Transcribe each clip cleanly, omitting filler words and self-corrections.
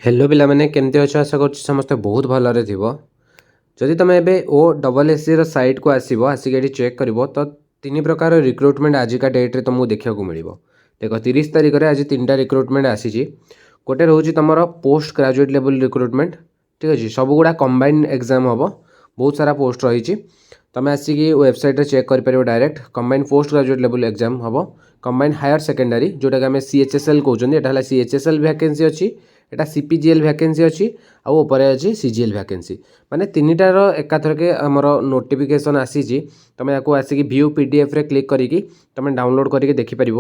Hello पिलामाने केमती अच्छे आशा कर समस्ते बहुत भलरे थी। जदि तुम एबे OSSC साइट को आसो आसिक चेक कर तो तीन प्रकार रिक्रुटमेंट आजिका डेट्रे तुमको देखा मिल देख 30 तारिख में आज 3टा रिक्रुटमेंट आसी। गोटे रोचे तुम पोस्ट ग्रेजुएट लेवल रिक्रुटमेंट ठीक अच्छे सब गुड़ा कंबाइन एग्जाम हम बहुत सारा पोस्ट रही तुम आसिक वेबसाइट चेक कर direct combine post graduate level exam हम कंबाइन हायर सेकेंडरी जोटा कि आम CHSL कहते CHSL वैकेंसी अच्छी एटा CPGL वैकेंसी अच्छी आउे अच्छी CGL वैकेंसी माने तीनटार एकाथरके आमर नोटिफिकेशन आसी तुम या आसिक व्यू PDF रे क्लिक करी तुम डाउनलोड करके देखिपर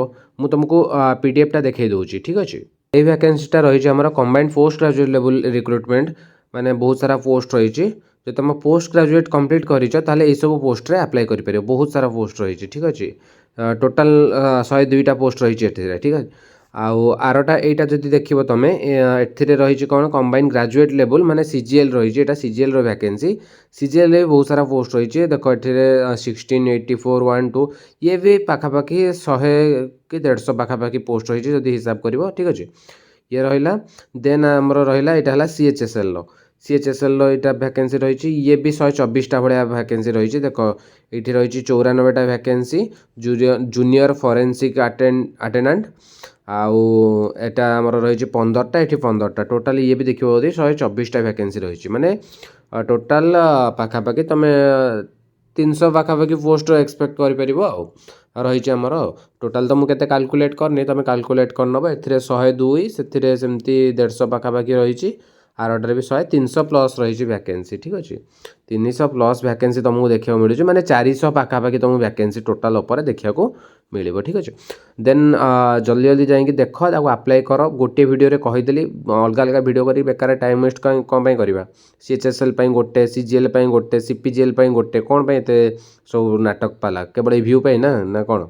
मु तुमको PDF टा देखई दूची ठीक अच्छे। ये वैकेंसीटा रही आमर combined post graduate level recruitment माने बहुत सारा पोस्ट रही जो तुम पोस्ट ग्रेजुएट कंप्लीट कर सब पोस्ट रे अप्लाई कर बहुत सारा पोस्ट रही ठीक अच्छे। टोटाल 102टा पोस्ट रही ठीक है। आउ आरटा एटा जदि देखिबो तमे एथिरे रही कौन कंबाइन ग्रेजुएट लेवल माने CGL रही एटा CGL रो वैकेंसी CGL रे बहुत सारा पोस्ट रही देखो एथिरे 1684 1 2 ये भी पाखापाखि 100 कि 150 पाखापाखि पोस्ट रही जदि हिसाब करिवो ठीक अच्छे। ये रहिला देन हमरो रहिला एटा हला CHSL रो CHSL रो एटा वैकेंसी रही ये भी 124टा भलिया वैकेंसी रही देखो एठी रही 94टा वैकेंसी जूनियर फॉरेंसिक अटेंडेंट आउ एटा आमर रही 15टा ये 15टा टोटाल ये भी देखिए 124टा वैकेंसी रही माने टोटाल पाखापाखि तुम 300 पाखापाखि पोस्ट एक्सपेक्ट कर रही आमर टोटाल तो मुझे कैलकुलेट करनी तुम कैलकुलेट करनब ए 102 से सेमती 150 पाखापाखि रही आरटार भी 100 300 प्लस रही वैकेंसी ठीक अच्छे। 300 प्लस वैकेंसी तुमको देखा मिलूँ माने 400 पाखापाखि तुमको वैकेंसी टोटाल उपर देखा मिल ठीक अच्छे। देन जल्दी जल्दी जाइए देख अप्लाई कर गोटे वीडियो कहीदेली अलग अलग वीडियो कर बेकार टाइम वेस्ट कौन करवा CHSL गोटे CGL गोटे CPGL गोटे कौन सब नाटक पाला केवल व्यू ना कौन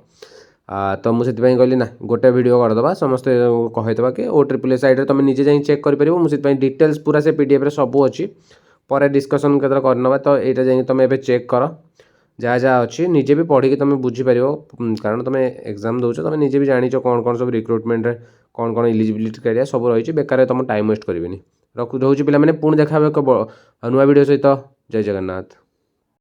तो मुझे कहली ना गोटे वीडियो करदे समस्ते कहीदेवा कि OSSC साइड तुम निजे जा चेक कर डिटेल्स पूरा से PDF रे सब अच्छी पर डिस्कसन केतरा करनबा तो यहाँ जा तुम ए चेक कर जहाँ जहाँ अच्छी निजे भी पढ़ी तुम बुझीपर कारण तुम एग्जाम दौच तुम निजे भी जान कौन कौन सब रिक्रुटमेंट कौन कौन इलिजिबिलिटी क्राइटेरिया सब रही बेकार तुम टाइम वेस्ट करें रोचे पे पुणी देखा नुआ वीडियो सहित जय जगन्नाथ।